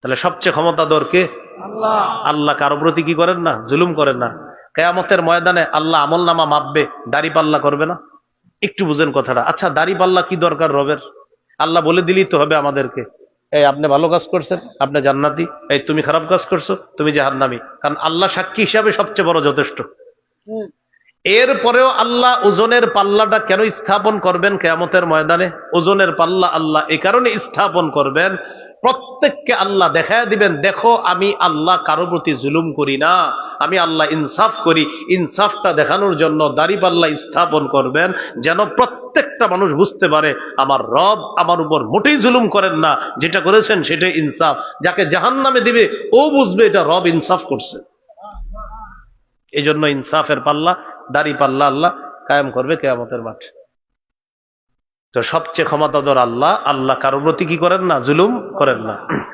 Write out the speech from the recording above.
তাহলে সবচেয়ে ক্ষমতাধর কে? আল্লাহ। আল্লাহ কারো প্রতি কি করেন না? জুলুম করেন না। কিয়ামতের ময়দানে আল্লাহ আমলনামা মাপবে, দাড়ি পাল্লা করবে না? একটু বুঝেন কথাটা। আচ্ছা, দাড়ি পাল্লা কি দরকার রবের? আল্লাহ বলে দিলেই তো হবে আমাদেরকে, এই আপনি ভালো কাজ করছেন, আপনি জান্নাতি, এই তুমি খারাপ কাজ করছো, তুমি জাহান্নামী। কারণ আল্লাহ সাক্ষী হিসাবে সবচেয়ে বড় যথেষ্ট। এরপরেও আল্লাহ ওজনের পাল্লাটা কেন স্থাপন করবেন কিয়ামতের ময়দানে? ওজনের পাল্লা আল্লাহ এই কারণে স্থাপন করবেন, প্রত্যেককে আল্লাহ দেখায় দিবেন, দেখো আমি আল্লাহ কারো প্রতি জুলুম করি না, আমি আল্লাহ ইনসাফ করি। ইনসাফটা দেখানোর জন্য দাড়ি পাল্লা স্থাপন করবেন, যেন প্রত্যেকটা মানুষ বুঝতে পারে আমার রব আমার উপর মোটেই জুলুম করেন না, যেটা করেছেন সেটাই ইনসাফ। যাকে জাহান্নামে দিবে ও বুঝবে এটা রব ইনসাফ করছে। এই জন্য ইনসাফের পাল্লা, দাড়ি পাল্লা আল্লাহ কায়েম করবে কিয়ামতের মাঠে। তো সবচেয়ে ক্ষমতাধর আল্লাহ, আল্লাহ কারো প্রতি কি করেন না? জুলুম করেন না।